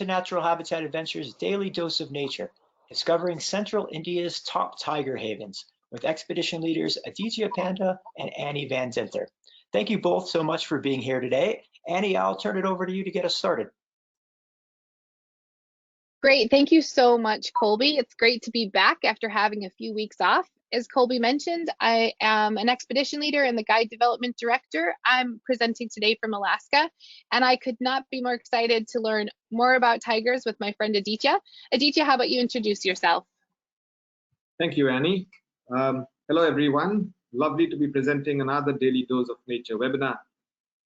to Natural Habitat Adventures Daily Dose of Nature, discovering Central India's top tiger havens with expedition leaders Aditya Panda and Annie Van Zinther. Thank you both so much for being here today. Annie, I'll turn it over to you to get us started. Great, thank you so much, Colby. It's great to be back after having a few weeks off. As Colby mentioned, I am an expedition leader and the guide development director. I'm presenting today from Alaska, and I could not be more excited to learn more about tigers with my friend Aditya. Aditya, how about you introduce yourself? Thank you, Annie. Hello, everyone. Lovely to be presenting another Daily Dose of Nature webinar.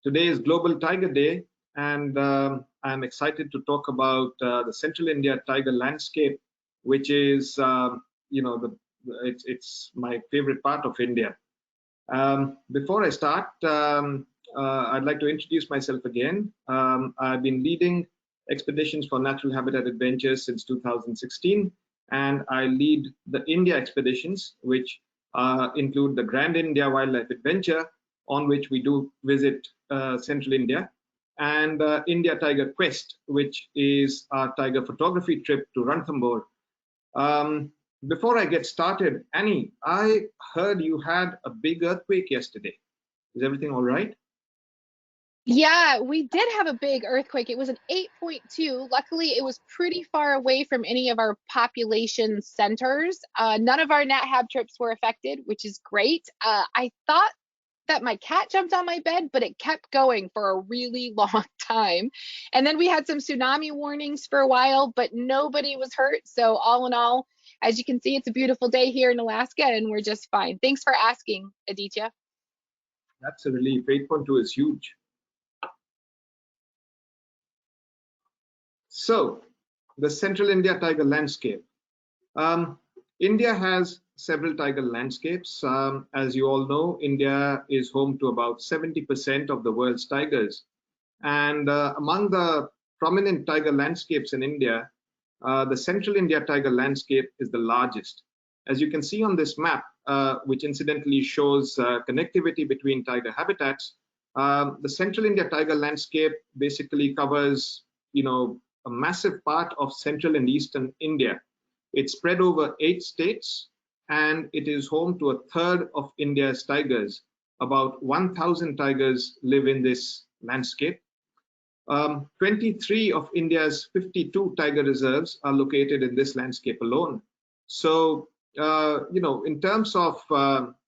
Today is Global Tiger Day, and I'm excited to talk about the Central India tiger landscape, which is, it's my favorite part of India. Before I start, I'd like to introduce myself again. I've been leading expeditions for Natural Habitat Adventures since 2016, and I lead the India expeditions, which include the Grand India Wildlife Adventure, on which we do visit Central India, and India Tiger Quest, which is our tiger photography trip to Ranthambore. Before I get started, Annie, I heard you had a big earthquake yesterday. Is everything all right? Yeah, we did have a big earthquake. It was an 8.2. Luckily, it was pretty far away from any of our population centers. None of our NatHab trips were affected, which is great. I thought that my cat jumped on my bed, but it kept going for a really long time. And then we had some tsunami warnings for a while, but nobody was hurt. So all in all, as you can see, it's a beautiful day here in Alaska, and we're just fine. Thanks for asking, Aditya. That's a relief. 8.2 is huge. So, the Central India tiger landscape. India has several tiger landscapes. As you all know, India is home to about 70% of the world's tigers. And among the prominent tiger landscapes in India, the Central India tiger landscape is the largest. As you can see on this map, which incidentally shows connectivity between tiger habitats, the Central India tiger landscape basically covers, a massive part of central and eastern India. It's spread over 8 states, and it is home to a third of India's tigers. About 1,000 tigers live in this landscape. 23 of India's 52 tiger reserves are located in this landscape alone. So, in terms of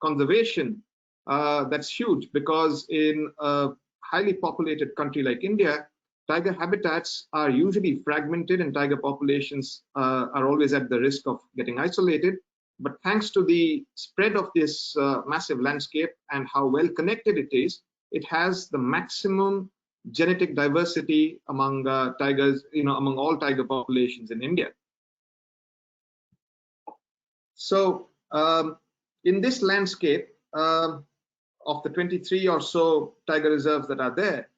conservation, that's huge, because in a highly populated country like India, tiger habitats are usually fragmented and tiger populations are always at the risk of getting isolated. But thanks to the spread of this massive landscape and how well connected it is, it has the maximum genetic diversity among tigers, among all tiger populations in India. So in this landscape, of the 23 or so tiger reserves that are there,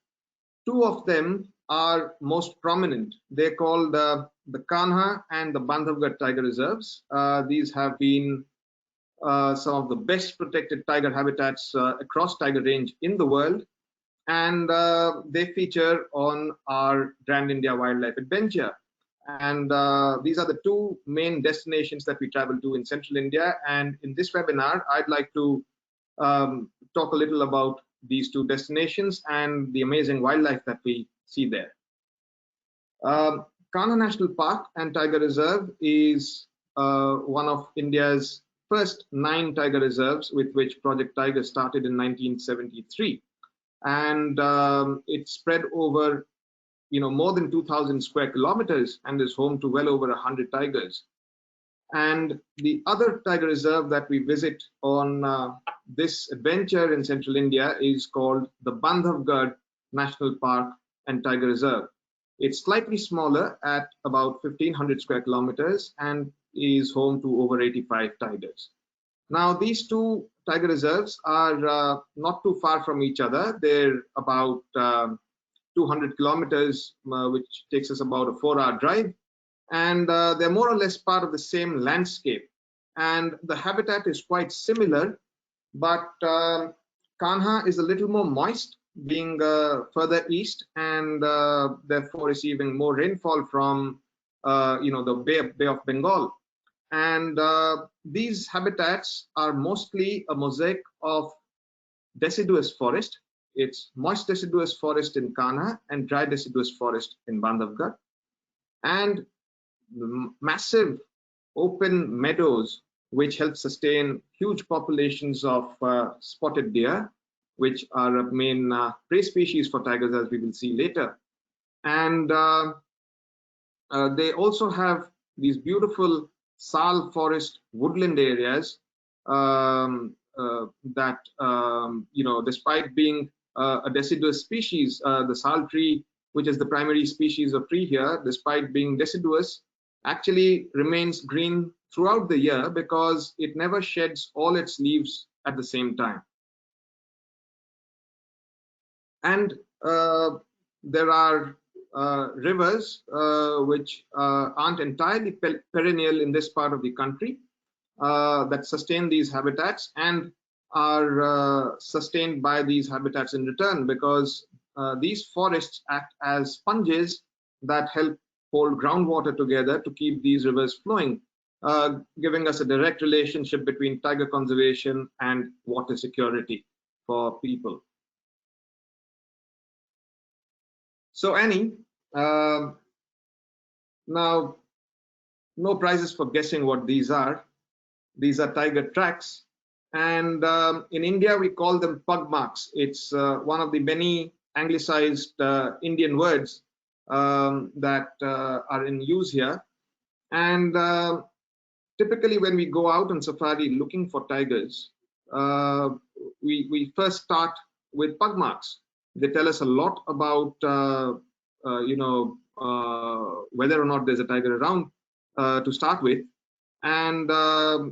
2 of them are most prominent. They're called the Kanha and the Bandhavgarh tiger reserves. These have been some of the best protected tiger habitats across tiger range in the world, and they feature on our Grand India Wildlife Adventure. And these are the 2 main destinations that we travel to in Central India. And in this webinar, I'd like to talk a little about these 2 destinations and the amazing wildlife that we see there. Kanha National Park and Tiger Reserve is one of India's first 9 tiger reserves, with which Project Tiger started in 1973. And it's spread over more than 2,000 square kilometers and is home to well over 100 tigers. And the other tiger reserve that we visit on this adventure in Central India is called the Bandhavgarh National Park and Tiger Reserve. It's slightly smaller at about 1,500 square kilometers and is home to over 85 tigers. Now, these 2 tiger reserves are not too far from each other. They're about 200 kilometers, which takes us about a 4-hour drive. And they're more or less part of the same landscape. And the habitat is quite similar, but Kanha is a little more moist, being further east and therefore receiving more rainfall from the Bay of Bengal. And these habitats are mostly a mosaic of deciduous forest. It's moist deciduous forest in Kanha and dry deciduous forest in Bandhavgarh, and massive open meadows which help sustain huge populations of spotted deer, which are a main prey species for tigers, as we will see later. And they also have these beautiful sal forest woodland areas that, despite being a deciduous species, the sal tree, which is the primary species of tree here, despite being deciduous, actually remains green throughout the year because it never sheds all its leaves at the same time. And there are rivers which aren't entirely perennial in this part of the country that sustain these habitats and are sustained by these habitats in return, because these forests act as sponges that help hold groundwater together to keep these rivers flowing, giving us a direct relationship between tiger conservation and water security for people. So Annie, now no prizes for guessing what these are. These are tiger tracks, and in India we call them pug marks. It's one of the many anglicized Indian words that are in use here. And typically when we go out on safari looking for tigers, we first start with pug marks. They tell us a lot about whether or not there's a tiger around to start with, and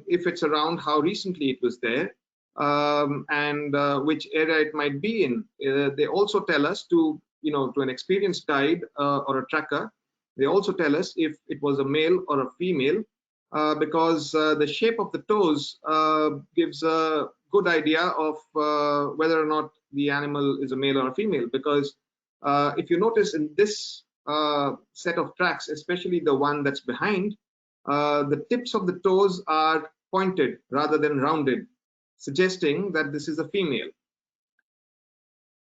if it's around, how recently it was there, and which area it might be in. They also tell us to an experienced guide or a tracker. They also tell us if it was a male or a female, because the shape of the toes gives a good idea of whether or not the animal is a male or a female. Because if you notice in this set of tracks, especially the one that's behind, the tips of the toes are pointed rather than rounded, suggesting that this is a female.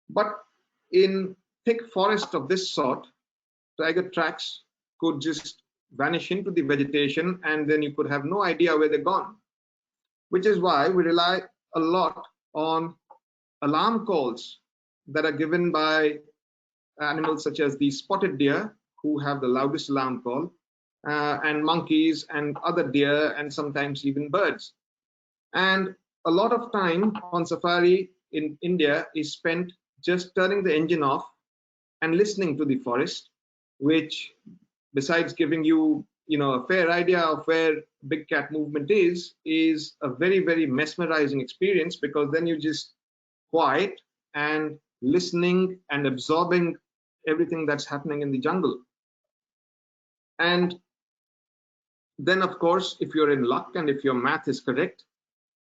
But in thick forest of this sort, tiger tracks could just vanish into the vegetation, and then you could have no idea where they're gone, which is why we rely a lot on alarm calls that are given by animals such as the spotted deer, who have the loudest alarm call, and monkeys and other deer, and sometimes even birds. And a lot of time on safari in India is spent just turning the engine off and listening to the forest, which, besides giving you a fair idea of where big cat movement is a very, very mesmerizing experience, because then you just quiet and listening and absorbing everything that's happening in the jungle. And then, of course, if you're in luck and if your math is correct,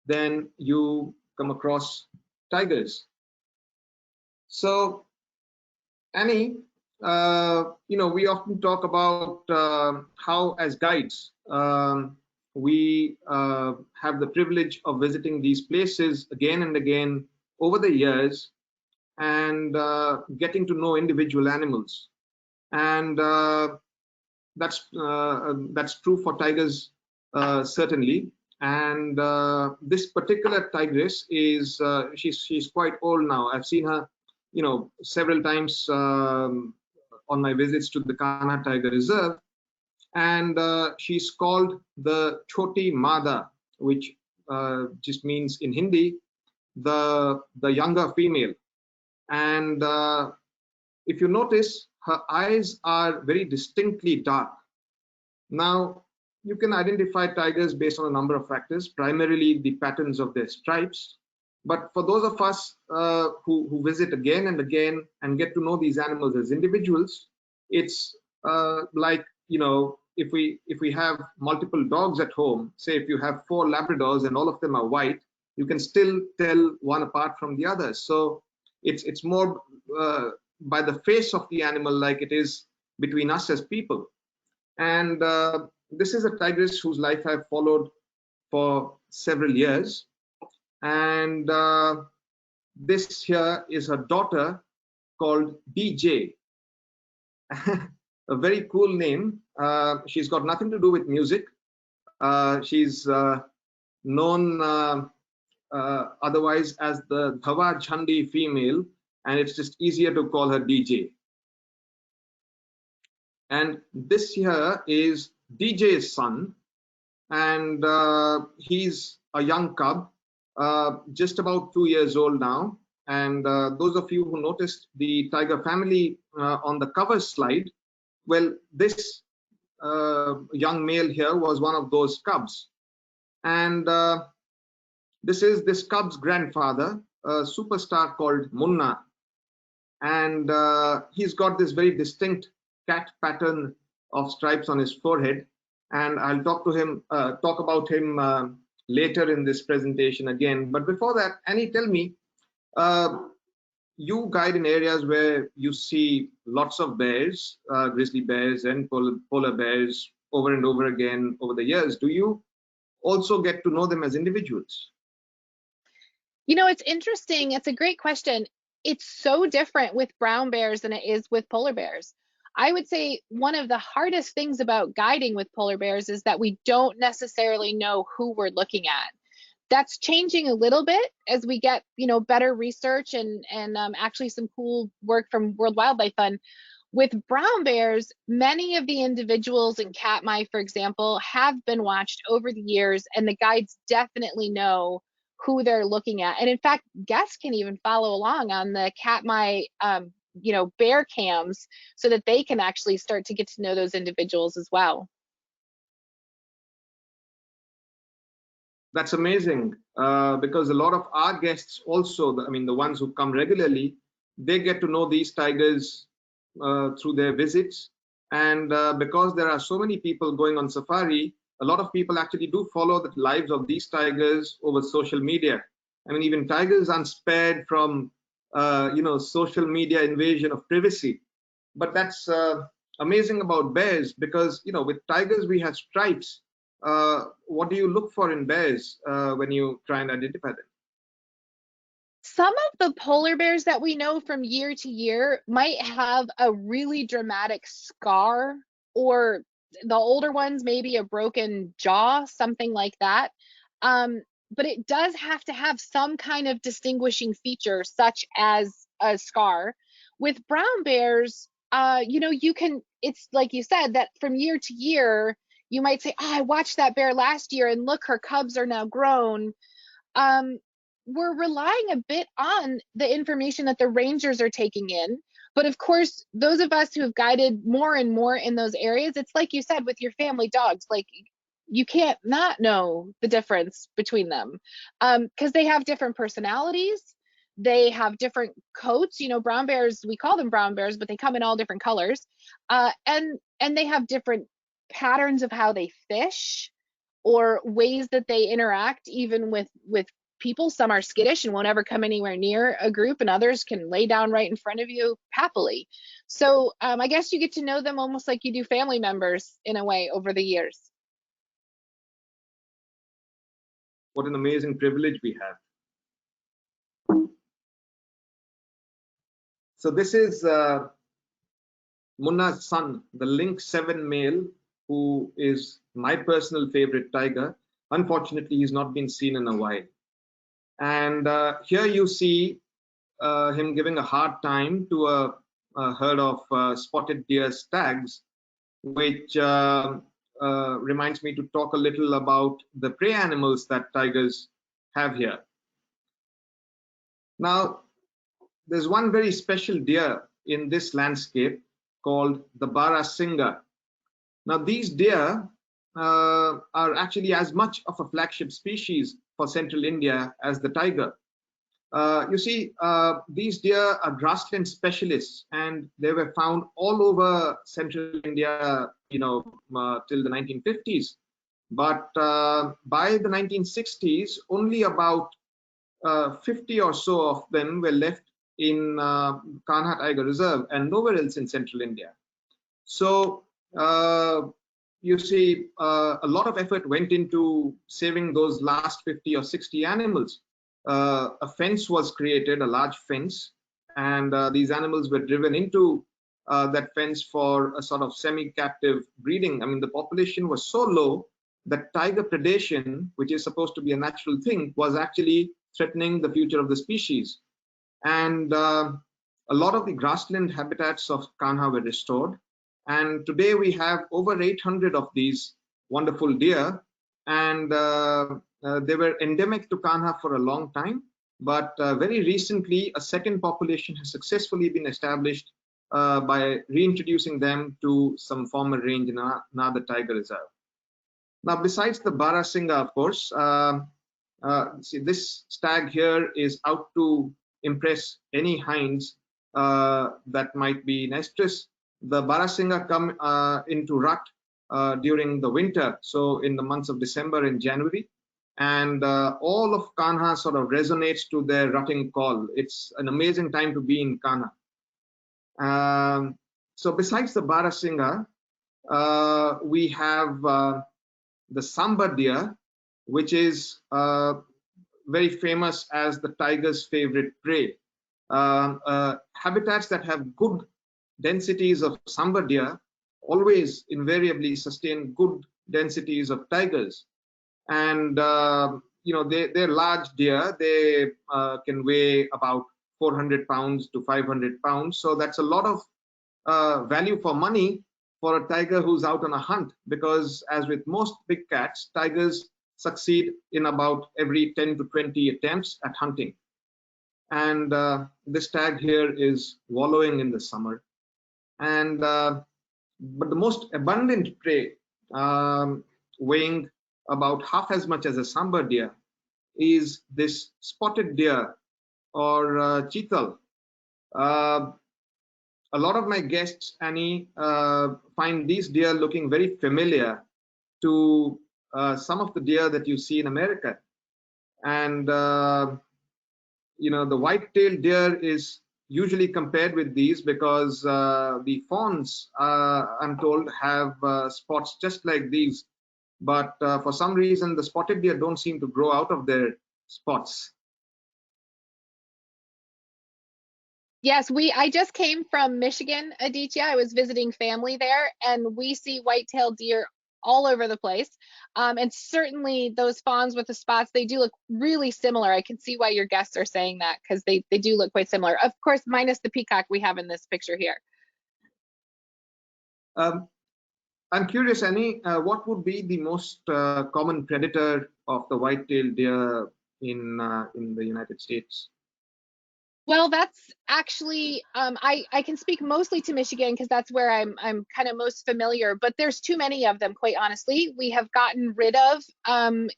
then you come across tigers. So Annie, we often talk about how, as guides, we have the privilege of visiting these places again and again over the years, and getting to know individual animals. And that's true for tigers, certainly. And this particular tigress is she's quite old now. I've seen her several times on my visits to the Kanha Tiger Reserve, and she's called the Choti Mada, which just means in Hindi the younger female. And if you notice, her eyes are very distinctly dark. Now, you can identify tigers based on a number of factors, primarily the patterns of their stripes. But for those of us who visit again and again and get to know these animals as individuals, it's like, if we have multiple dogs at home, say if you have 4 Labradors and all of them are white, you can still tell one apart from the other. So It's more by the face of the animal, like it is between us as people. And this is a tigress whose life I've followed for several years. And this here is her daughter called DJ. A very cool name. She's got nothing to do with music. She's known otherwise as the Dhawa Chandi female, and it's just easier to call her DJ. And this here is DJ's son, and he's a young cub, just about 2 years old now. And those of you who noticed the tiger family on the cover slide, well, this young male here was one of those cubs. And this is this cub's grandfather, a superstar called Munna. And he's got this very distinct cat pattern of stripes on his forehead. And I'll talk about him later in this presentation again. But before that, Annie, tell me, you guide in areas where you see lots of bears, grizzly bears and polar bears over and over again over the years. Do you also get to know them as individuals? You know, it's interesting. It's a great question. It's so different with brown bears than it is with polar bears. I would say one of the hardest things about guiding with polar bears is that we don't necessarily know who we're looking at. That's changing a little bit as we get, you know, better research and actually some cool work from World Wildlife Fund. With brown bears, many of the individuals in Katmai, for example, have been watched over the years, and the guides definitely know who they're looking at. And in fact, guests can even follow along on the Katmai, you know, bear cams, so that they can actually start to get to know those individuals as well. That's amazing, because a lot of our guests also, I mean, the ones who come regularly, they get to know these tigers through their visits. And because there are so many people going on safari, a lot of people actually do follow the lives of these tigers over social media. I mean, even tigers aren't spared from, you know, social media invasion of privacy. But that's amazing about bears, because, you know, with tigers we have stripes. What do you look for in bears when you try and identify them? Some of the polar bears that we know from year to year might have a really dramatic scar, or the older ones maybe a broken jaw, something like that. But it does have to have some kind of distinguishing feature, such as a scar. With brown bears, you know, it's like you said, that from year to year, you might say, oh, I watched that bear last year and look, her cubs are now grown. We're relying a bit on the information that the rangers are taking in. But of course, those of us who have guided more and more in those areas, it's like you said with your family dogs, like you can't not know the difference between them, because they have different personalities. They have different coats. You know, brown bears, we call them brown bears, but they come in all different colors. And they have different patterns of how they fish, or ways that they interact even with people. Some are skittish and won't ever come anywhere near a group, and others can lay down right in front of you happily. So I guess you get to know them almost like you do family members in a way over the years. What an amazing privilege we have. So this is Munna's son, the Link 7 male, who is my personal favorite tiger. Unfortunately, he's not been seen in a while. And here you see him giving a hard time to a herd of spotted deer stags, which reminds me to talk a little about the prey animals that tigers have here. Now, there's one very special deer in this landscape called the Bharasinga. Now, these deer are actually as much of a flagship species for central India as the tiger. You see, these deer are grassland specialists, and they were found all over central India, you know, till the 1950s. But by the 1960s, only about 50 or so of them were left in Kanha Tiger Reserve and nowhere else in central India. So you see, a lot of effort went into saving those last 50 or 60 animals. A fence was created, a large fence, and these animals were driven into that fence for a sort of semi-captive breeding. I mean, the population was so low that tiger predation, which is supposed to be a natural thing, was actually threatening the future of the species. And a lot of the grassland habitats of Kanha were restored. And today we have over 800 of these wonderful deer. And they were endemic to Kanha for a long time. But very recently, a second population has successfully been established by reintroducing them to some former range in another tiger reserve. Now, besides the Bharasinga, of course, see, this stag here is out to impress any hinds that might be in estrus. The Bharasinga come into rut during the winter, so in the months of December and January, and all of Kanha sort of resonates to their rutting call. It's an amazing time to be in Kanha. So besides the Bharasinga, we have the sambar deer, which is very famous as the tiger's favorite prey. Habitats that have good densities of sambar deer always invariably sustain good densities of tigers. And you know, they're large deer. They can weigh about 400 pounds to 500 pounds. So that's a lot of value for money for a tiger who's out on a hunt, because as with most big cats, tigers succeed in about every 10 to 20 attempts at hunting. And this stag here is wallowing in the summer. And but the most abundant prey, weighing about half as much as a sambar deer, is this spotted deer or cheetal. A lot of my guests, Annie, find these deer looking very familiar to some of the deer that you see in America. And you know, the white-tailed deer is usually compared with these because the fawns, I'm told, have spots just like these. But for some reason, the spotted deer don't seem to grow out of their spots. Yes, I just came from Michigan, Aditya. I was visiting family there, and we see white-tailed deer all over the place. And certainly those fawns with the spots, they do look really similar. I can see why your guests are saying that, because they do look quite similar. Of course, minus the peacock we have in this picture here. I'm curious, Annie, what would be the most common predator of the white-tailed deer in the United States? Well, that's actually, I can speak mostly to Michigan because that's where I'm kind of most familiar, but there's too many of them, quite honestly. We have gotten rid of,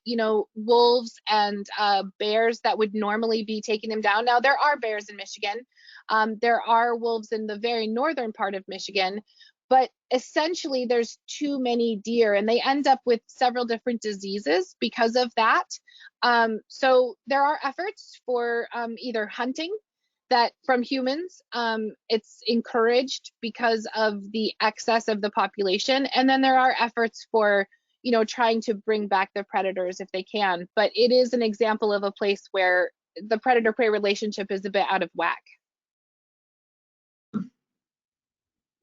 you know, wolves and bears that would normally be taking them down. Now, there are bears in Michigan. There are wolves in the very northern part of Michigan, but essentially there's too many deer and they end up with several different diseases because of that. So there are efforts for either hunting that from humans, it's encouraged because of the excess of the population. And then there are efforts for, you know, trying to bring back the predators if they can. But it is an example of a place where the predator-prey relationship is a bit out of whack.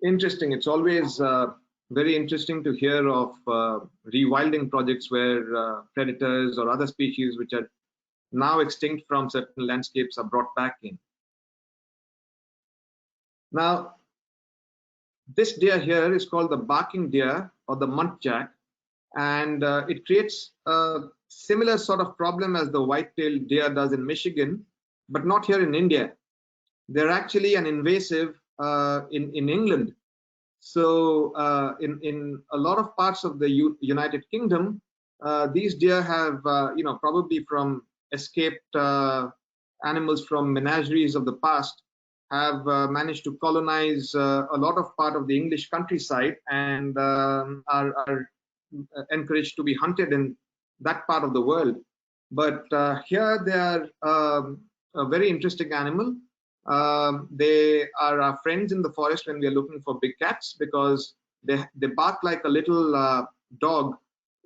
Interesting. It's always very interesting to hear of rewilding projects where predators or other species which are now extinct from certain landscapes are brought back in. Now, this deer here is called the barking deer or the Muntjac, and it creates a similar sort of problem as the white-tailed deer does in Michigan, but not here in India. They're actually an invasive in England. So in a lot of parts of the United Kingdom, these deer have, you know, probably from escaped animals from menageries of the past, have managed to colonize a lot of part of the English countryside and are encouraged to be hunted in that part of the world. But here they are a very interesting animal. They are our friends in the forest when we are looking for big cats, because they bark like a little dog,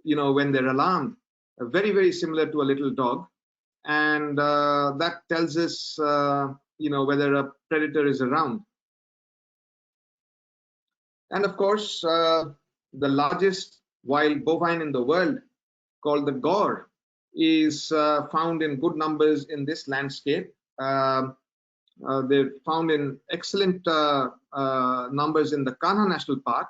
when they're alarmed, very, very similar to a little dog. And that tells us, whether a predator is around. And of course, the largest wild bovine in the world, called the gaur, is found in good numbers in this landscape. They're found in excellent numbers in the Kanha National Park.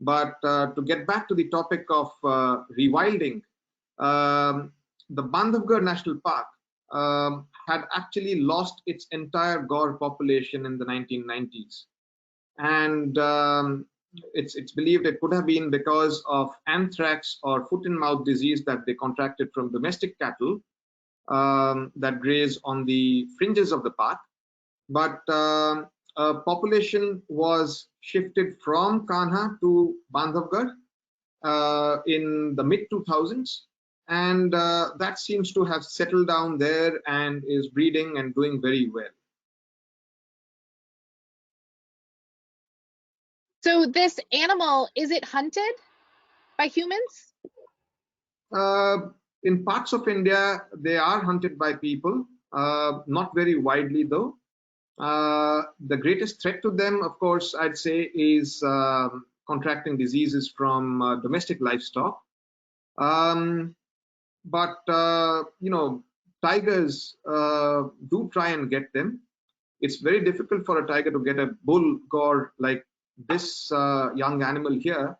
But to get back to the topic of rewilding, the Bandhavgarh National Park had actually lost its entire gaur population in the 1990s. And it's believed it could have been because of anthrax or foot-and-mouth disease that they contracted from domestic cattle that graze on the fringes of the park. But population was shifted from Kanha to Bandhavgarh in the mid-2000s, and that seems to have settled down there and is breeding and doing very well. So this animal, is it hunted by humans? In parts of India, they are hunted by people, not very widely though. The greatest threat to them, of course, I'd say, is contracting diseases from domestic livestock. But tigers do try and get them. It's very difficult for a tiger to get a bull gaur like this young animal here,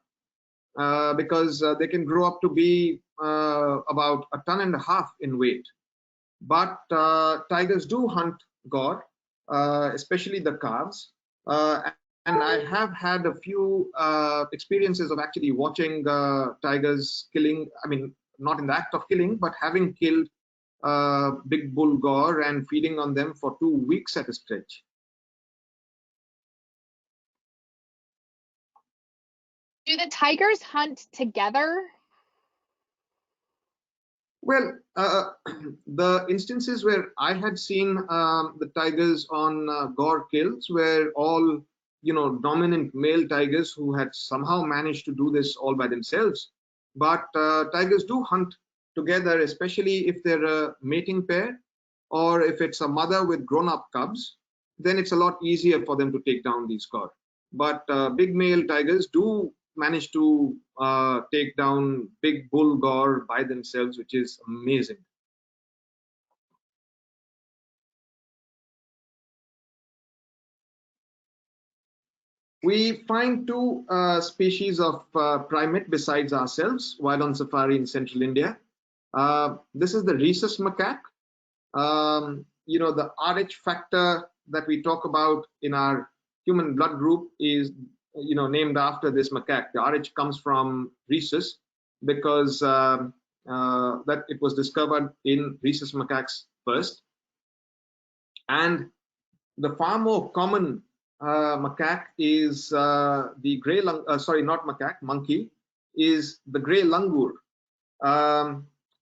because they can grow up to be about 1.5 tons in weight. But tigers do hunt gaur, especially the calves. And I have had a few experiences of actually watching tigers killing, I mean, not in the act of killing, but having killed big bull gaur and feeding on them for 2 weeks at a stretch. Do the tigers hunt together? Well, the instances where I had seen the tigers on gaur kills were all, dominant male tigers who had somehow managed to do this all by themselves. But tigers do hunt together, especially if they're a mating pair, or if it's a mother with grown-up cubs, then it's a lot easier for them to take down these gaur. But big male tigers do manage to take down big bull gaur by themselves, which is amazing. We find two species of primate besides ourselves while on safari in central India. This is the Rhesus Macaque. The RH factor that we talk about in our human blood group is named after this macaque. The RH comes from rhesus because that it was discovered in Rhesus macaques first. And the far more common macaque is the grey monkey is the grey langur.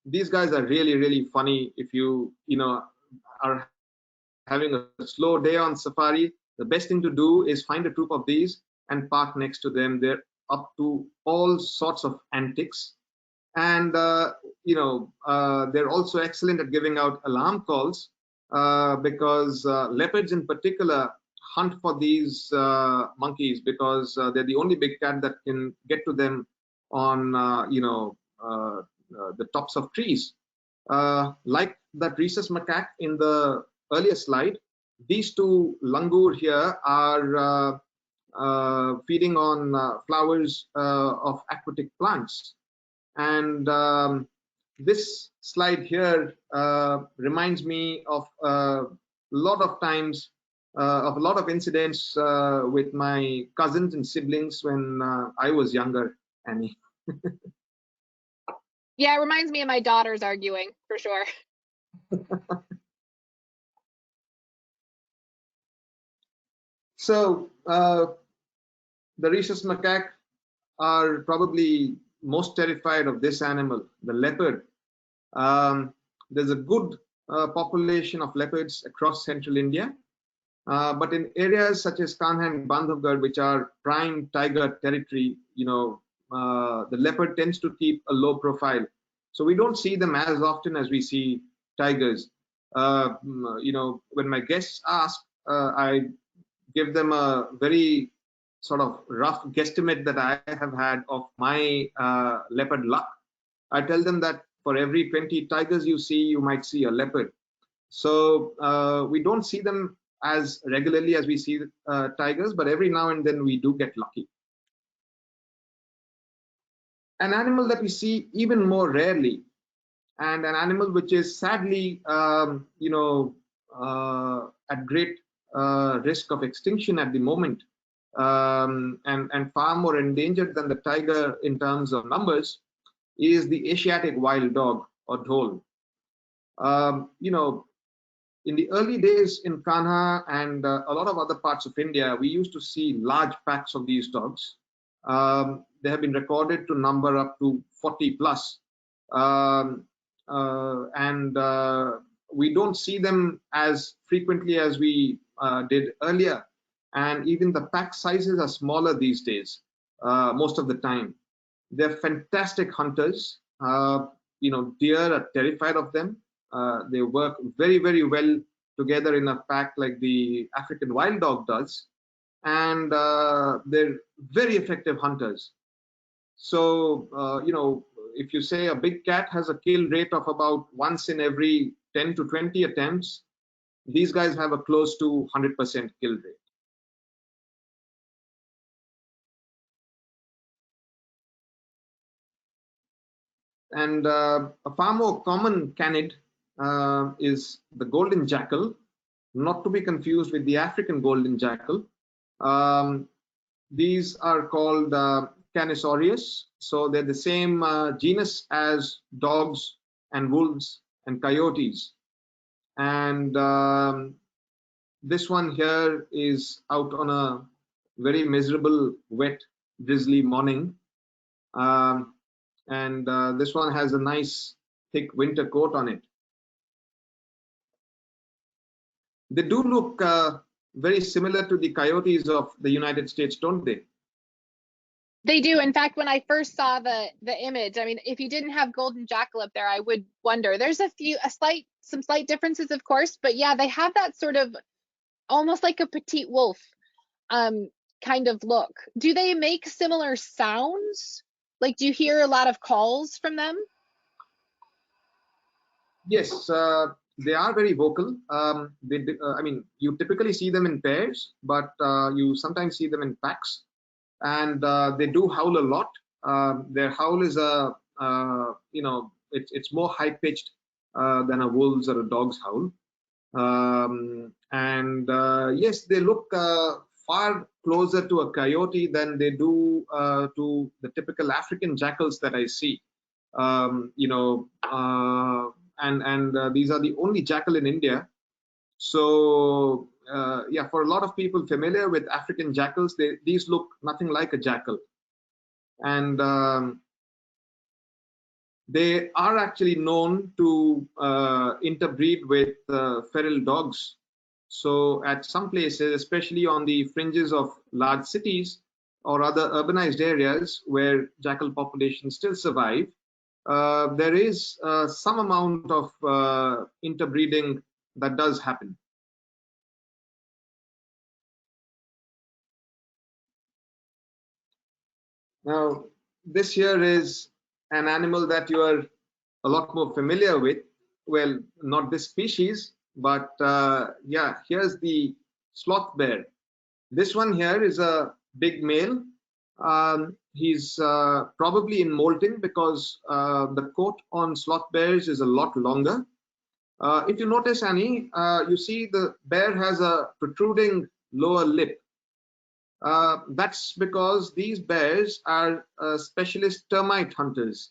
These guys are really, really funny. If you are having a slow day on safari, the best thing to do is find a troop of these and park next to them. They're up to all sorts of antics, and they're also excellent at giving out alarm calls, because leopards in particular hunt for these monkeys, because they're the only big cat that can get to them on the tops of trees. Like that Rhesus macaque in the earlier slide, these two langur here are feeding on flowers of aquatic plants. And this slide here reminds me of a lot of times, of a lot of incidents with my cousins and siblings when I was younger, Annie. Yeah, it reminds me of my daughters arguing, for sure. So the Rhesus macaque are probably most terrified of this animal, the leopard. There's a good population of leopards across central India, But in areas such as Kanha and Bandhavgarh, which are prime tiger territory, the leopard tends to keep a low profile. So we don't see them as often as we see tigers. When my guests ask, I give them a very sort of rough guesstimate that I have had of my leopard luck. I tell them that for every 20 tigers you see, you might see a leopard. So we don't see them as regularly as we see tigers, but every now and then we do get lucky. An animal that we see even more rarely, and an animal which is sadly, at great risk of extinction at the moment, and far more endangered than the tiger in terms of numbers, is the Asiatic wild dog, or dhole. In the early days in Kanha and a lot of other parts of India, we used to see large packs of these dogs. They have been recorded to number up to 40 plus. We don't see them as frequently as we did earlier. And even the pack sizes are smaller these days, most of the time. They're fantastic hunters. Deer are terrified of them. They work very, very well together in a pack like the African wild dog does. And they're very effective hunters. So, if you say a big cat has a kill rate of about once in every 10 to 20 attempts, these guys have a close to 100% kill rate. And a far more common canid is the golden jackal, not to be confused with the African golden jackal. These are called Canisauria. So they're the same genus as dogs and wolves and coyotes. And this one here is out on a very miserable, wet, drizzly morning. This one has a nice thick winter coat on it. They do look very similar to the coyotes of the United States, don't they? They do. In fact, when I first saw the image, I mean, if you didn't have golden jackal up there, I would wonder. There's some slight differences, of course, but yeah, they have that sort of almost like a petite wolf kind of look. Do they make similar sounds? Like, do you hear a lot of calls from them? Yes, they are very vocal. You typically see them in pairs, but you sometimes see them in packs. And they do howl a lot. Their howl is it's more high-pitched than a wolf's or a dog's howl. Yes, they look far closer to a coyote than they do to the typical African jackals that I see. These are the only jackal in India. So for a lot of people familiar with African jackals, these look nothing like a jackal. And they are actually known to interbreed with feral dogs. So at some places, especially on the fringes of large cities or other urbanized areas where jackal populations still survive, there is some amount of interbreeding that does happen. Now, this here is an animal that you are a lot more familiar with. Well, not this species, but here's the sloth bear. This one here is a big male. He's probably in molting because the coat on sloth bears is a lot longer. If you notice, Annie, you see the bear has a protruding lower lip. That's because these bears are specialist termite hunters.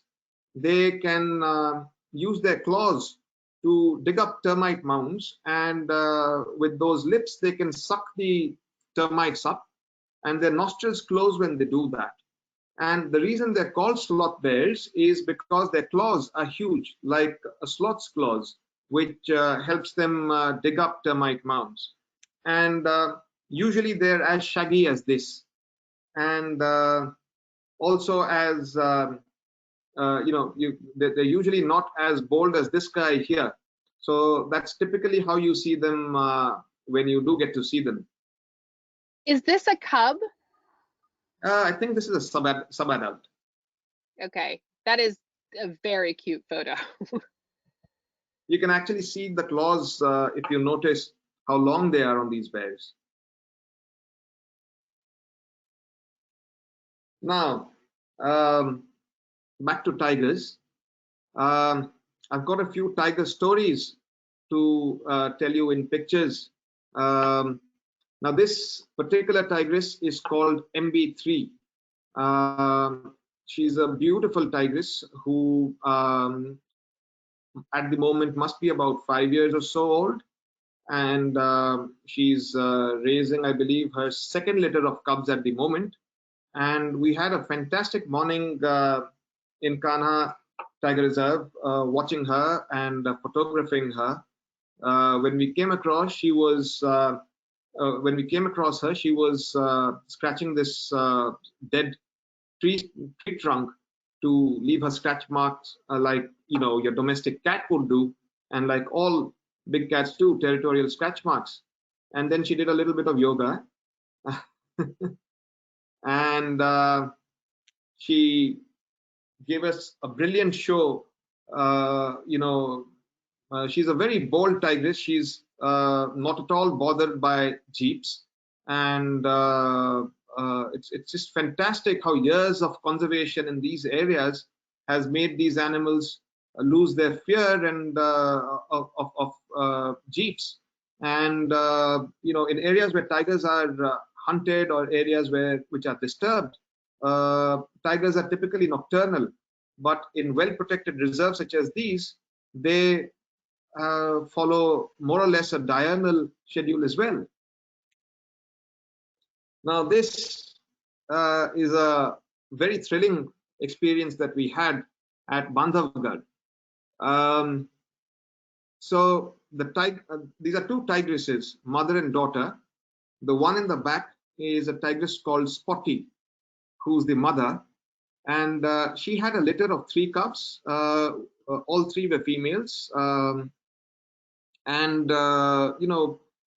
They can use their claws to dig up termite mounds, and with those lips they can suck the termites up, and their nostrils close when they do that. And the reason they're called sloth bears is because their claws are huge, like a sloth's claws, which helps them dig up termite mounds. and usually they're as shaggy as this, and also as they're usually not as bold as this guy here. So that's typically how you see them when you do get to see them. Is this a cub? I think this is a sub-adult. Okay, that is a very cute photo. You can actually see the claws if you notice how long they are on these bears. Now, back to tigers. I've got a few tiger stories to tell you in pictures. Now, this particular tigress is called MB3. She's a beautiful tigress who at the moment must be about 5 years or so old, and she's raising, I believe, her second litter of cubs at the moment. And we had a fantastic morning in Kanha Tiger Reserve, watching her and photographing her. When we came across, she was scratching this dead tree trunk to leave her scratch marks, like your domestic cat would do, and like all big cats do, territorial scratch marks. And then she did a little bit of yoga, and she gave us a brilliant show. She's a very bold tigress. She's not at all bothered by jeeps, and it's just fantastic how years of conservation in these areas has made these animals lose their fear and of jeeps. And in areas where tigers are hunted, or areas which are disturbed, tigers are typically nocturnal. But in well-protected reserves such as these, they follow more or less a diurnal schedule as well. Now, this is a very thrilling experience that we had at Bandhavgarh. So these are two tigresses, mother and daughter. The one in the back is a tigress called Spotty, who's the mother, and she had a litter of 3 cubs. All 3 were females.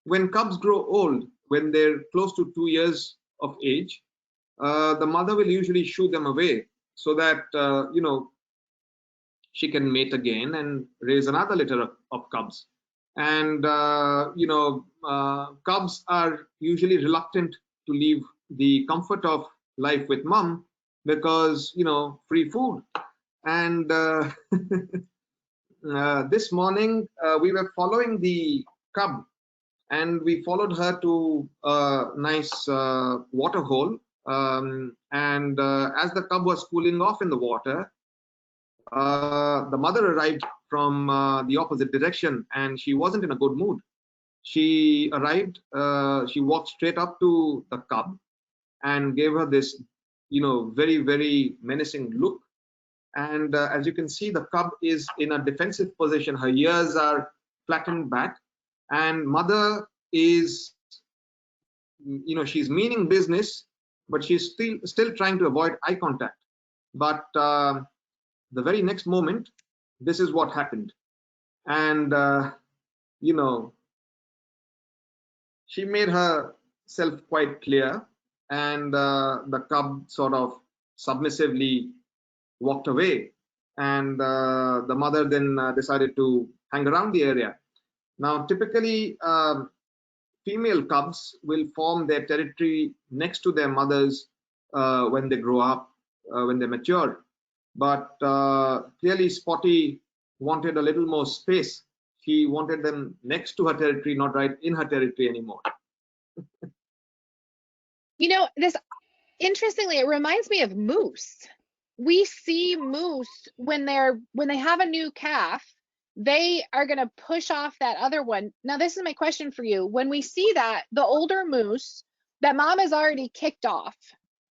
When cubs grow old, when they're close to 2 years of age, the mother will usually shoo them away so that she can mate again and raise another litter of cubs. And cubs are usually reluctant to leave the comfort of life with mom because free food. And this morning we were following the cub, and we followed her to a nice water hole. And as the cub was cooling off in the water, the mother arrived from the opposite direction, and she wasn't in a good mood. She arrived, she walked straight up to the cub and gave her this very, very menacing look. And as you can see, the cub is in a defensive position. Her ears are flattened back, and mother is, she's meaning business, but she's still trying to avoid eye contact. But the very next moment, this is what happened. And she made herself quite clear, and the cub sort of submissively walked away, and the mother then decided to hang around the area. Now, typically, female cubs will form their territory next to their mothers when they grow up, when they mature. But clearly, Spotty wanted a little more space. She wanted them next to her territory, not right in her territory anymore. This, interestingly, it reminds me of moose. We see moose when they have a new calf, they are going to push off that other one. Now, this is my question for you. When we see that, the older moose that mom has already kicked off,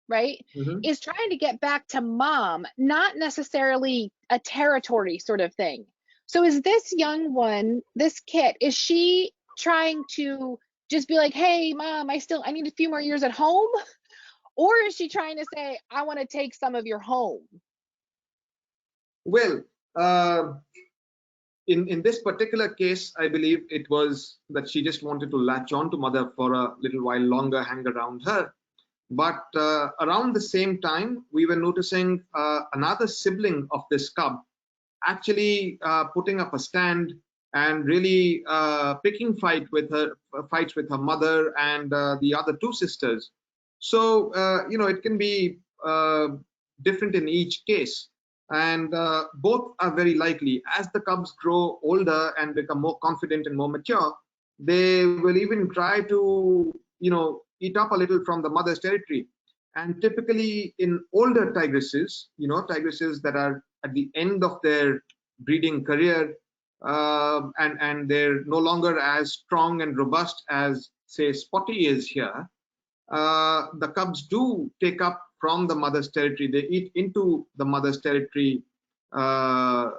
right, is trying to get back to mom, not necessarily a territory sort of thing. So is this young one, this kit, is she trying to just be like, hey, mom, I need a few more years at home? Or is she trying to say, I want to take some of your home? Well, in this particular case, I believe it was that she just wanted to latch on to mother for a little while longer, hang around her. But around the same time, we were noticing another sibling of this cub actually putting up a stand and really picking fights with her mother and the other two sisters. So it can be different in each case, and both are very likely. As the cubs grow older and become more confident and more mature, they will even try to eat up a little from the mother's territory. And typically in older tigresses, tigresses that are at the end of their breeding career, and they're no longer as strong and robust as, say, Spotty is here, the cubs do take up from the mother's territory. They eat into the mother's territory at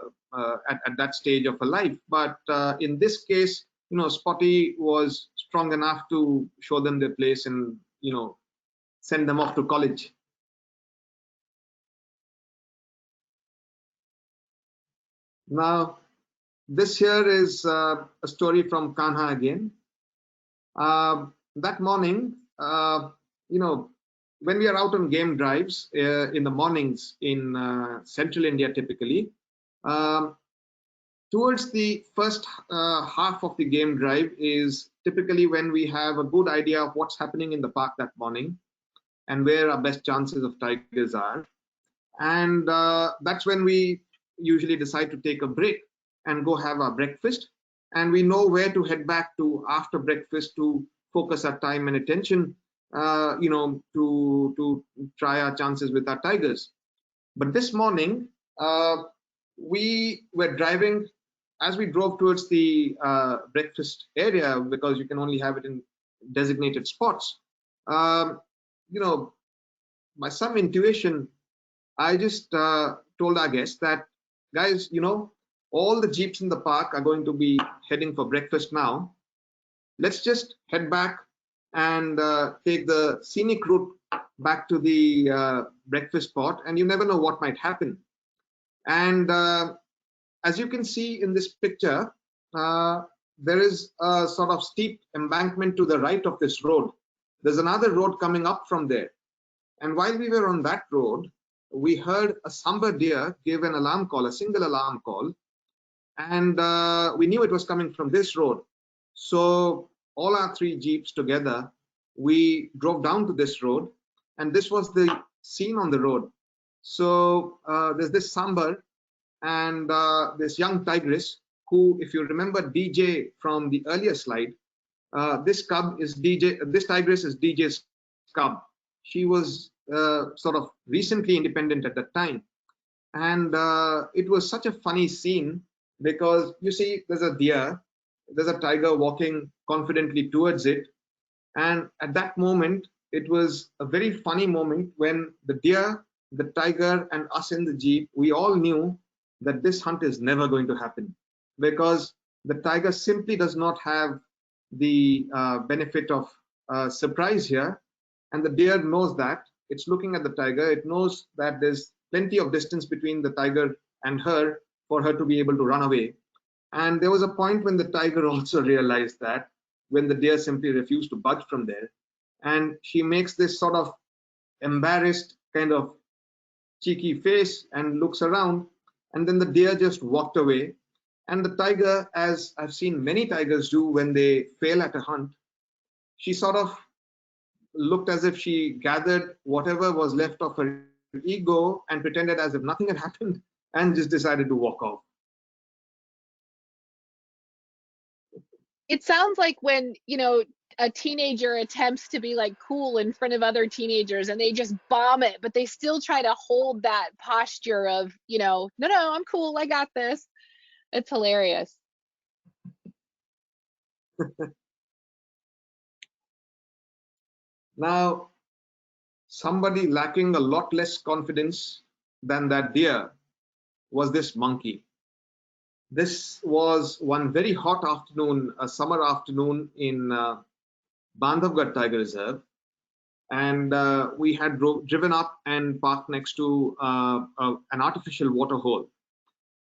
that stage of her life. But in this case, Spotty was strong enough to show them their place and send them off to college. Now, this here is a story from Kanha again. That morning, when we are out on game drives in the mornings in central India, typically, towards the first half of the game drive is typically when we have a good idea of what's happening in the park that morning and where our best chances of tigers are. And that's when we usually decide to take a break and go have our breakfast. And we know where to head back to after breakfast to focus our time and attention, to try our chances with our tigers. But this morning, we were driving. As we drove towards the breakfast area, because you can only have it in designated spots, by some intuition, I just told our guests that, guys, all the jeeps in the park are going to be heading for breakfast now. Let's just head back and take the scenic route back to the breakfast spot, and you never know what might happen. And as you can see in this picture, there is a sort of steep embankment to the right of this road. There's another road coming up from there. And while we were on that road, we heard a sambar deer give an alarm call, a single alarm call. And we knew it was coming from this road. So all our three jeeps together, we drove down to this road. And this was the scene on the road. So there's this sambar and this young tigress who, if you remember DJ from the earlier slide, this tigress is DJ's cub. She was sort of recently independent at that time. And it was such a funny scene because you see there's a deer, there's a tiger walking confidently towards it. And at that moment, it was a very funny moment when the deer, the tiger, and us in the jeep, we all knew that this hunt is never going to happen because the tiger simply does not have the benefit of surprise here. And the deer knows that. It's looking at the tiger. It knows that there's plenty of distance between the tiger and her for her to be able to run away. And there was a point when the tiger also realized that, when the deer simply refused to budge from there. And she makes this sort of embarrassed kind of cheeky face and looks around. And then the deer just walked away. And the tiger, as I've seen many tigers do when they fail at a hunt, she sort of looked as if she gathered whatever was left of her ego and pretended as if nothing had happened and just decided to walk off. It sounds like when, a teenager attempts to be like cool in front of other teenagers and they just bomb it, but they still try to hold that posture of, no, I'm cool, I got this. It's hilarious. Now, somebody lacking a lot less confidence than that deer was this monkey. This was one very hot afternoon, a summer afternoon in Bandhavgarh Tiger Reserve, and we had driven up and parked next to an artificial water hole.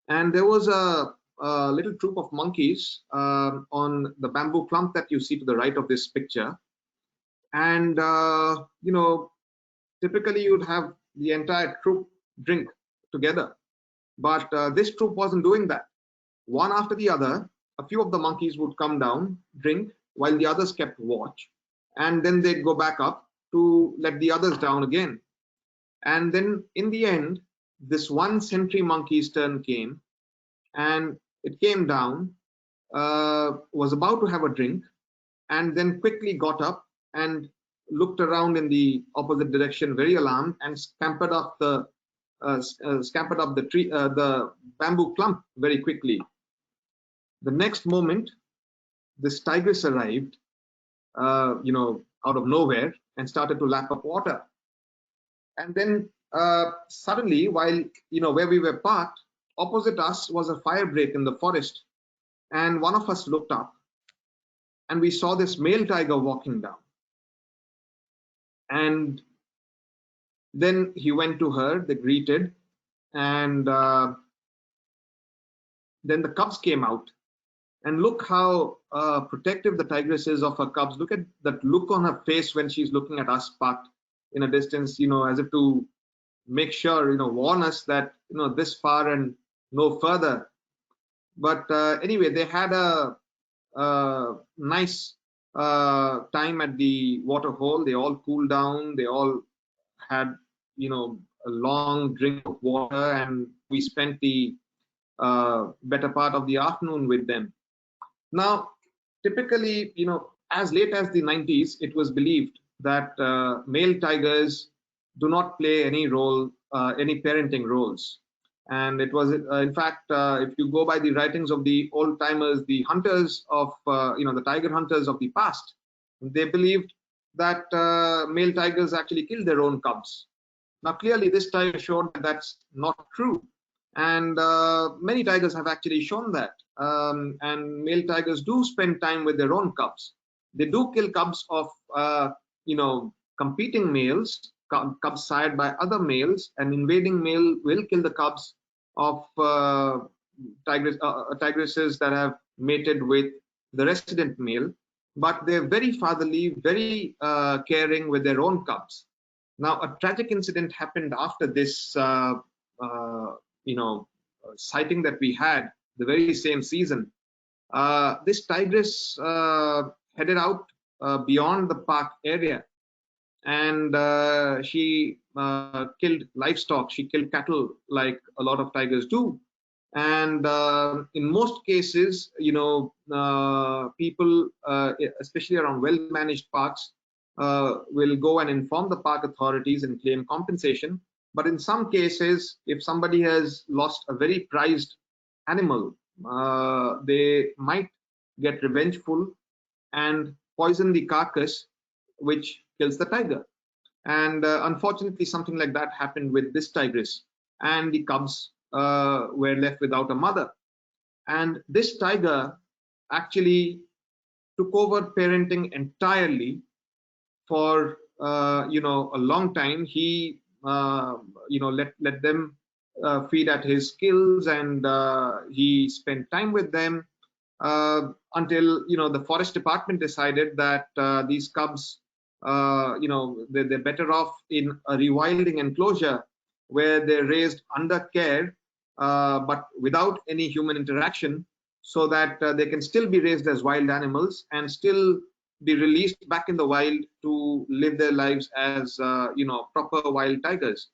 And there was a little troop of monkeys on the bamboo clump that you see to the right of this picture. And, typically you'd have the entire troop drink together. But this troop wasn't doing that. One after the other, a few of the monkeys would come down, drink, while the others kept watch. And then they'd go back up to let the others down again. And then in the end, this one sentry monkey's turn came, and it came down, was about to have a drink, and then quickly got up and looked around in the opposite direction, very alarmed, and scampered up the tree, the bamboo clump very quickly. The next moment, this tigress arrived, out of nowhere, and started to lap up water. And then suddenly, while where we were parked, opposite us was a fire break in the forest, and one of us looked up, and we saw this male tiger walking down. And then he went to her, they greeted, and then the cubs came out. And look how protective the tigress is of her cubs. Look at that look on her face when she's looking at us parked in a distance, as if to make sure, warn us that, this far and no further. But anyway, they had a nice time at the water hole. They all cooled down. They all had, a long drink of water, and we spent the better part of the afternoon with them. Now, typically, as late as the 90s, it was believed that male tigers do not play any role, any parenting roles. And it was, in fact, if you go by the writings of the old timers, the hunters of, the tiger hunters of the past, they believed that male tigers actually killed their own cubs. Now, clearly, this tiger showed that that's not true. And many tigers have actually shown that. And male tigers do spend time with their own cubs. They do kill cubs of, competing males, cubs sired by other males. An invading male will kill the cubs of tigresses that have mated with the resident male. But they're very fatherly, very caring with their own cubs. Now, a tragic incident happened after this, sighting that we had the very same season. This tigress headed out beyond the park area, and she killed livestock. She killed cattle like a lot of tigers do. And in most cases, people, especially around well-managed parks, will go and inform the park authorities and claim compensation. But in some cases, if somebody has lost a very prized animal, they might get revengeful and poison the carcass, which kills the tiger. And unfortunately, something like that happened with this tigress, and the cubs were left without a mother. And this tiger actually took over parenting entirely for a long time. He let them feed at his skills, and he spent time with them until the forest department decided that these cubs, they're better off in a rewilding enclosure where they're raised under care, but without any human interaction, so that they can still be raised as wild animals and still be released back in the wild to live their lives as proper wild tigers.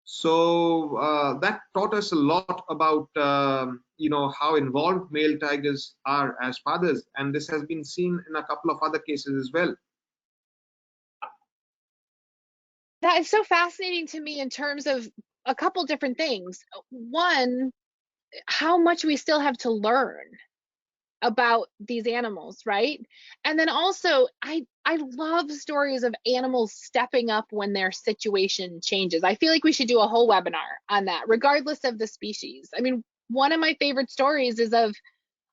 So that taught us a lot about how involved male tigers are as fathers, and this has been seen in a couple of other cases as well. That is so fascinating to me in terms of a couple different things. One, how much we still have to learn about these animals, right? And then also, I love stories of animals stepping up when their situation changes. I feel like we should do a whole webinar on that, regardless of the species. I mean, one of my favorite stories is of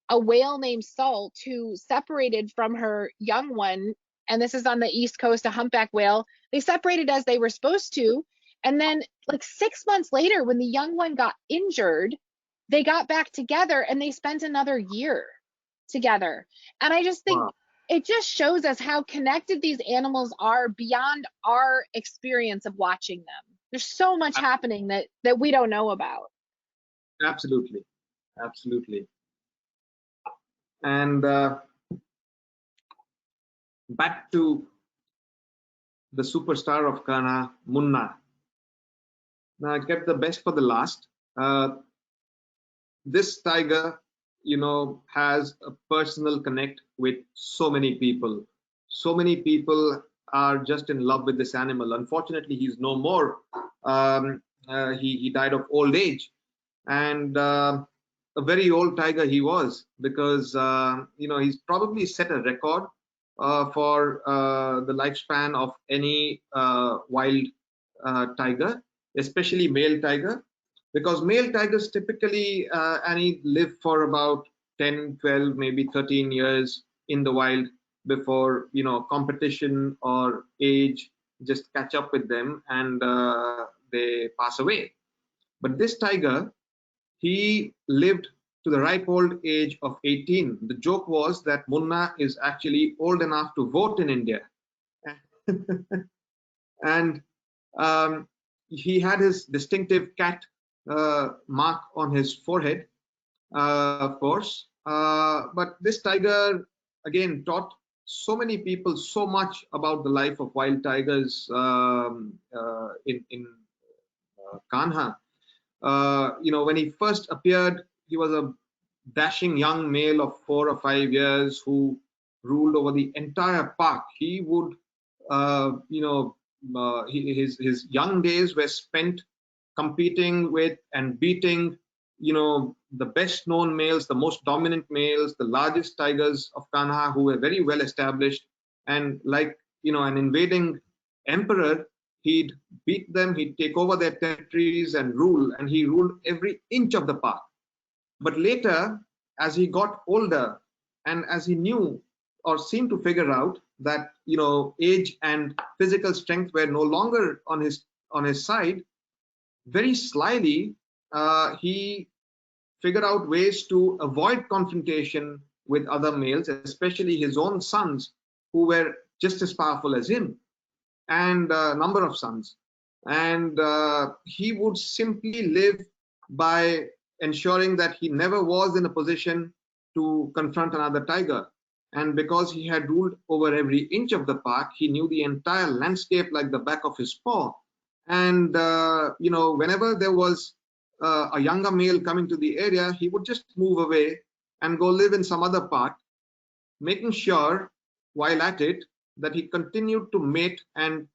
a whale named Salt who separated from her young one and this is on the east coast, a humpback whale. They separated as they were supposed to, and then like 6 months later, when the young one got injured, they got back together and they spent another year together. And I just think Wow. it just shows us how connected these animals are beyond our experience of watching them. There's so much happening that we don't know about. Absolutely, absolutely. And back to the superstar of Kanha, Munna. Now I kept the best for the last. This tiger, has a personal connect with so many people. So many people are just in love with this animal. Unfortunately, he's no more. He died of old age, and a very old tiger he was, because he's probably set a record for the lifespan of any wild tiger, especially male tiger, because male tigers typically live for about 10, 12, maybe 13 years in the wild before competition or age just catch up with them, and they pass away. But this tiger, he lived to the ripe old age of 18. The joke was that Munna is actually old enough to vote in India. And he had his distinctive cat mark on his forehead, of course. But this tiger, again, taught so many people so much about the life of wild tigers in Kanha. When he first appeared, he was a dashing young male of 4 or 5 years who ruled over the entire park. He would, his young days were spent competing with and beating, the best known males, the most dominant males, the largest tigers of Kanha, who were very well established. And like, an invading emperor, he'd beat them, he'd take over their territories and rule, and he ruled every inch of the park. But later, as he got older, and as he knew or seemed to figure out that age and physical strength were no longer on his side, very slyly he figured out ways to avoid confrontation with other males, especially his own sons, who were just as powerful as him, and a number of sons. And he would simply live by ensuring that he never was in a position to confront another tiger. And because he had ruled over every inch of the park, he knew the entire landscape like the back of his paw. And whenever there was a younger male coming to the area, he would just move away and go live in some other part, making sure while at it that he continued to mate and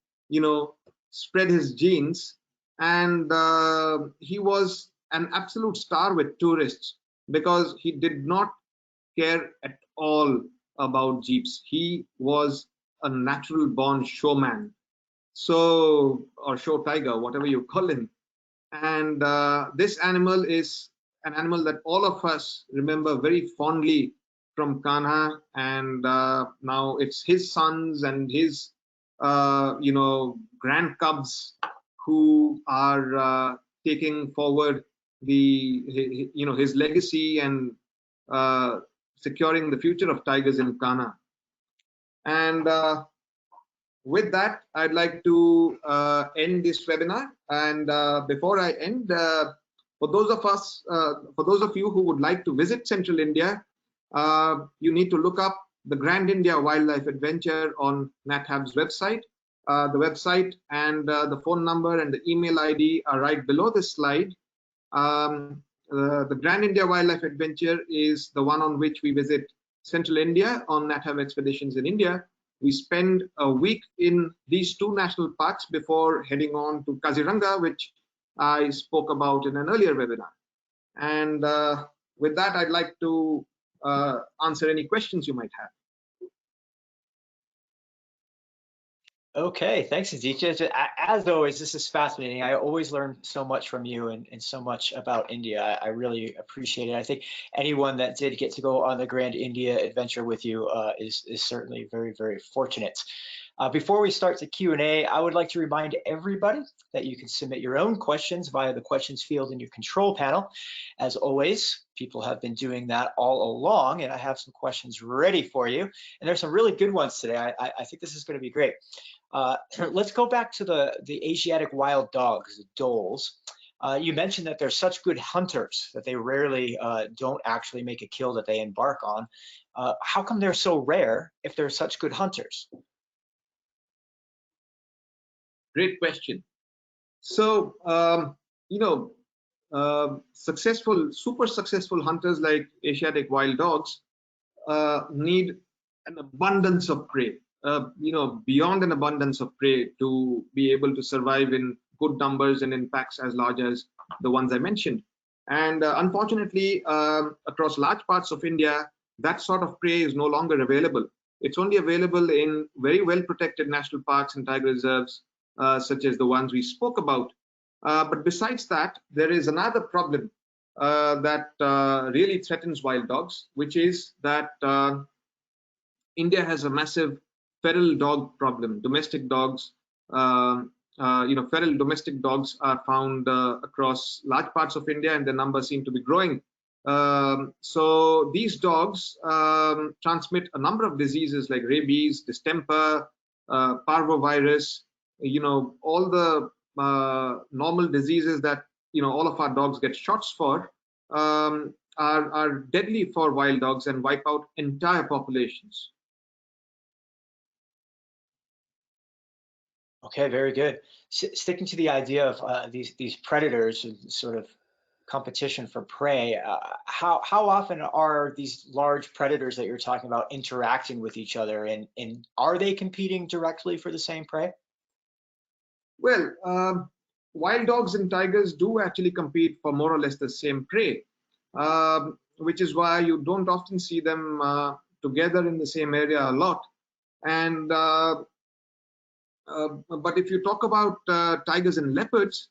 spread his genes. And he was an absolute star with tourists, because he did not care at all about jeeps. He was a natural born showman, or show tiger, whatever you call him. And this animal is an animal that all of us remember very fondly from Kanha, and now it's his sons and his grand cubs who are taking forward his legacy and securing the future of tigers in Kanha. And with that, I'd like to end this webinar. And before I end, for those of you who would like to visit Central India, you need to look up the Grand India Wildlife Adventure on NatHab's website. The website and the phone number and the email ID are right below this slide. The Grand India Wildlife Adventure is the one on which we visit Central India on NatHab Expeditions in India. We spend a week in these 2 national parks before heading on to Kaziranga, which I spoke about in an earlier webinar. And with that, I'd like to answer any questions you might have. Okay, thanks, Aditya. As always, this is fascinating. I always learn so much from you and so much about India. I really appreciate it. I think anyone that did get to go on the Grand India adventure with you is certainly very, very fortunate. Before we start the Q&A, I would like to remind everybody that you can submit your own questions via the questions field in your control panel. As always, people have been doing that all along, and I have some questions ready for you. And there's some really good ones today. I think this is going to be great. Let's go back to the Asiatic wild dogs, the dholes. You mentioned that they're such good hunters that they rarely don't actually make a kill that they embark on. How come they're so rare if they're such good hunters? Great question. So, super successful hunters like Asiatic wild dogs need an abundance of prey, beyond an abundance of prey to be able to survive in good numbers and in packs as large as the ones I mentioned. And unfortunately, across large parts of India, that sort of prey is no longer available. It's only available in very well protected national parks and tiger reserves, such as the ones we spoke about. But besides that, there is another problem that really threatens wild dogs, which is that India has a massive feral dog problem. Domestic dogs, feral domestic dogs are found across large parts of India, and their numbers seem to be growing. So these dogs transmit a number of diseases like rabies, distemper, parvovirus, all the normal diseases that all of our dogs get shots for, are deadly for wild dogs and wipe out entire populations. Okay, very good. Sticking to the idea of these predators and sort of competition for prey, how often are these large predators that you're talking about interacting with each other, and are they competing directly for the same prey? Well, wild dogs and tigers do actually compete for more or less the same prey, which is why you don't often see them together in the same area a lot. And but if you talk about tigers and leopards,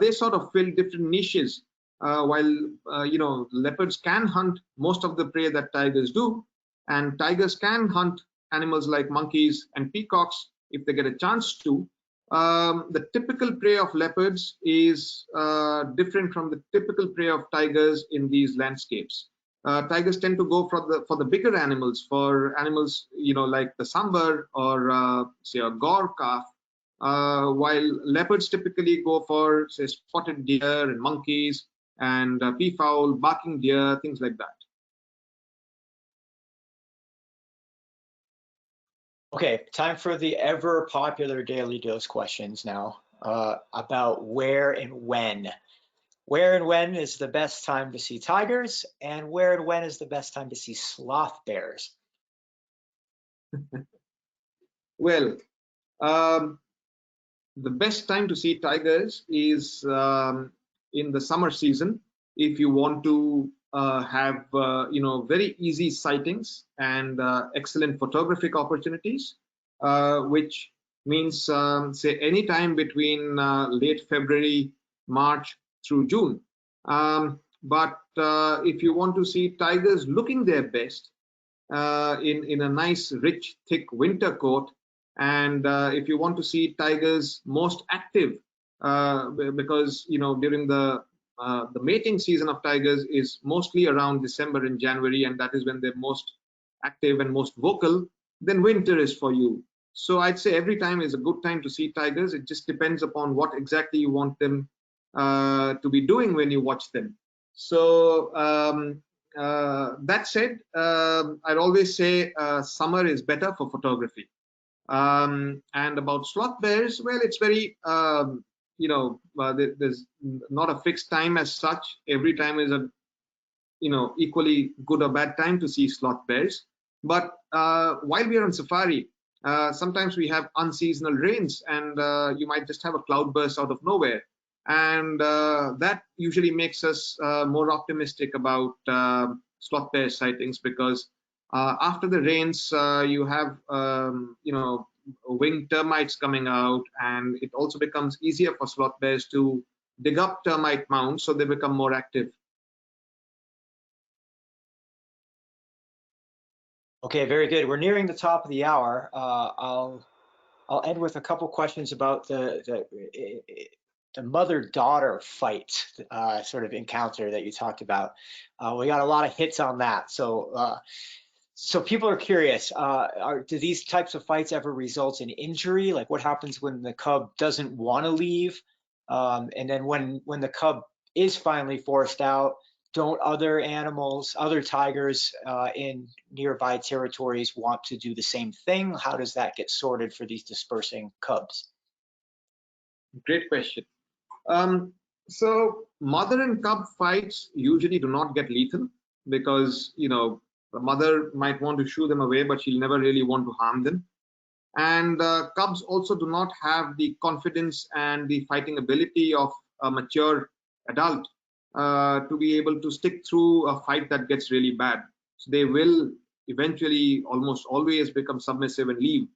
they sort of fill different niches. While leopards can hunt most of the prey that tigers do, and tigers can hunt animals like monkeys and peacocks if they get a chance to. The typical prey of leopards is different from the typical prey of tigers in these landscapes. Tigers tend to go for the bigger animals, for animals like the sambar or say a gaur calf, while leopards typically go for say spotted deer and monkeys and peafowl, barking deer, things like that. Okay, time for the ever popular Daily Dose questions now, about where and when. Where and when is the best time to see tigers, and where and when is the best time to see sloth bears? Well, the best time to see tigers is in the summer season, if you want to have very easy sightings and excellent photographic opportunities, which means say any time between late February, March through June. But if you want to see tigers looking their best in a nice, rich, thick winter coat, and if you want to see tigers most active, because during the mating season of tigers is mostly around December and January, and that is when they're most active and most vocal, then winter is for you. So I'd say every time is a good time to see tigers. It just depends upon what exactly you want them to be doing when you watch them. So that said, I'd always say summer is better for photography. And about sloth bears, well, it's very there's not a fixed time as such. Every time is a equally good or bad time to see sloth bears. But while we are on safari, sometimes we have unseasonal rains, and you might just have a cloudburst out of nowhere, and that usually makes us more optimistic about sloth bear sightings, because after the rains, you have winged termites coming out, and it also becomes easier for sloth bears to dig up termite mounds, so they become more active. Okay, very good. We're nearing the top of the hour. I'll end with a couple questions about the mother-daughter fight sort of encounter that you talked about. We got a lot of hits on that, so people are curious. Do these types of fights ever result in injury? Like, what happens when the cub doesn't want to leave, and then when the cub is finally forced out? Don't other animals, other tigers in nearby territories want to do the same thing? How does that get sorted for these dispersing cubs? Great question. So mother and cub fights usually do not get lethal because, the mother might want to shoo them away, but she'll never really want to harm them. And cubs also do not have the confidence and the fighting ability of a mature adult to be able to stick through a fight that gets really bad. So they will eventually almost always become submissive and leave.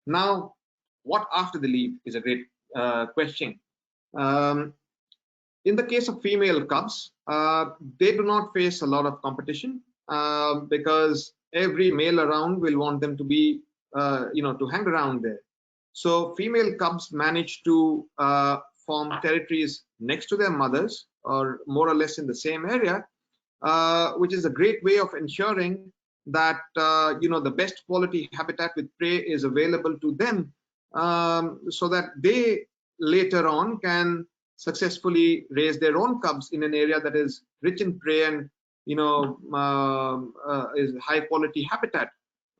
Now, what after the leave is a great question. In the case of female cubs, they do not face a lot of competition because every male around will want them to be, to hang around there. So female cubs manage to form territories next to their mothers, or more or less in the same area, which is a great way of ensuring that the best quality habitat with prey is available to them, so that they later on can successfully raise their own cubs in an area that is rich in prey and is high quality habitat.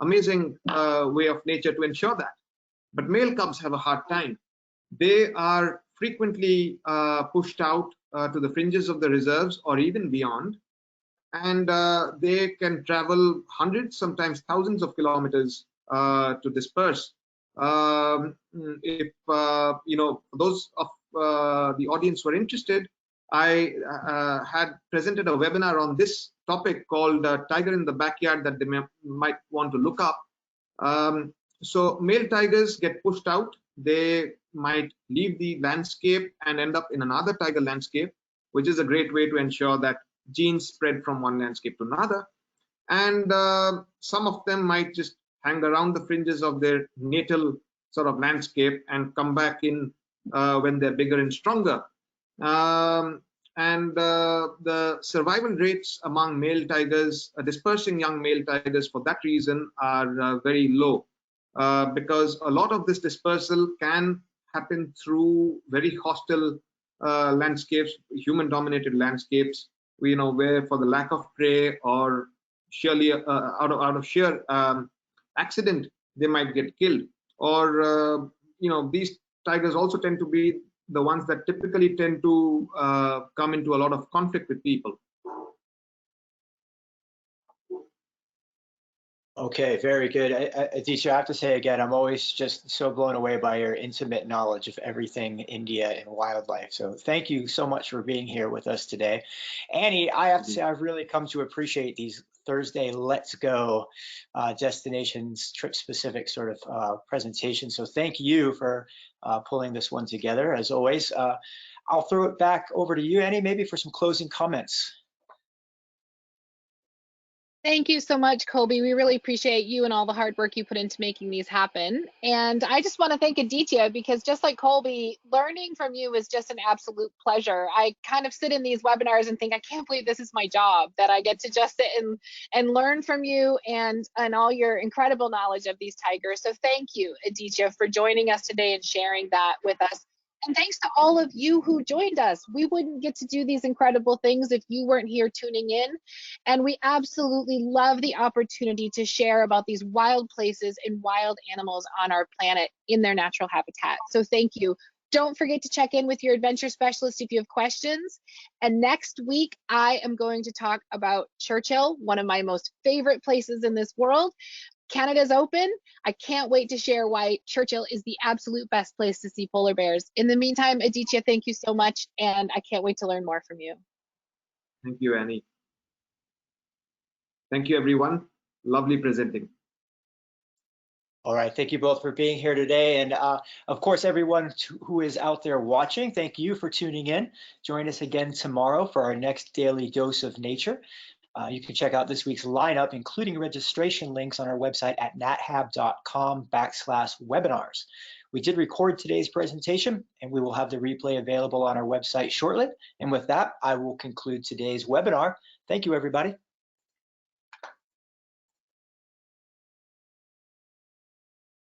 Amazing way of nature to ensure that. But male cubs have a hard time. They are frequently pushed out to the fringes of the reserves or even beyond, and they can travel hundreds, sometimes thousands of kilometers to disperse. If those of the audience were interested, I had presented a webinar on this topic called Tiger in the Backyard that they might want to look up. So male tigers get pushed out. They might leave the landscape and end up in another tiger landscape, which is a great way to ensure that genes spread from one landscape to another. And some of them might just hang around the fringes of their natal sort of landscape and come back in when they're bigger and stronger. The survival rates among male tigers, dispersing young male tigers for that reason, are very low, because a lot of this dispersal can happen through very hostile landscapes, human-dominated landscapes, where for the lack of prey or surely out of sheer accident they might get killed. Or these tigers also tend to be the ones that typically tend to come into a lot of conflict with people. Okay, very good. Aditya, I have to say again, I'm always just so blown away by your intimate knowledge of everything India and wildlife. So thank you so much for being here with us today. Annie, I have to say I've really come to appreciate these Thursday Let's Go destinations, trip-specific sort of presentations. So thank you for pulling this one together, as always. I'll throw it back over to you, Annie, maybe for some closing comments. Thank you so much, Colby. We really appreciate you and all the hard work you put into making these happen. And I just want to thank Aditya, because just like Colby, learning from you is just an absolute pleasure. I kind of sit in these webinars and think, I can't believe this is my job, that I get to just sit and learn from you and all your incredible knowledge of these tigers. So thank you, Aditya, for joining us today and sharing that with us. And thanks to all of you who joined us. We wouldn't get to do these incredible things if you weren't here tuning in. And we absolutely love the opportunity to share about these wild places and wild animals on our planet in their natural habitat. So thank you. Don't forget to check in with your adventure specialist if you have questions. And next week, I am going to talk about Churchill, one of my most favorite places in this world. Canada's open. I can't wait to share why Churchill is the absolute best place to see polar bears. In the meantime, Aditya, thank you so much, and I can't wait to learn more from you. Thank you, Annie. Thank you, everyone. Lovely presenting. All right, thank you both for being here today. And of course, everyone who is out there watching, thank you for tuning in. Join us again tomorrow for our next daily dose of nature. You can check out this week's lineup, including registration links on our website at nathab.com/webinars. We did record today's presentation, and we will have the replay available on our website shortly. And with that, I will conclude today's webinar. Thank you, everybody.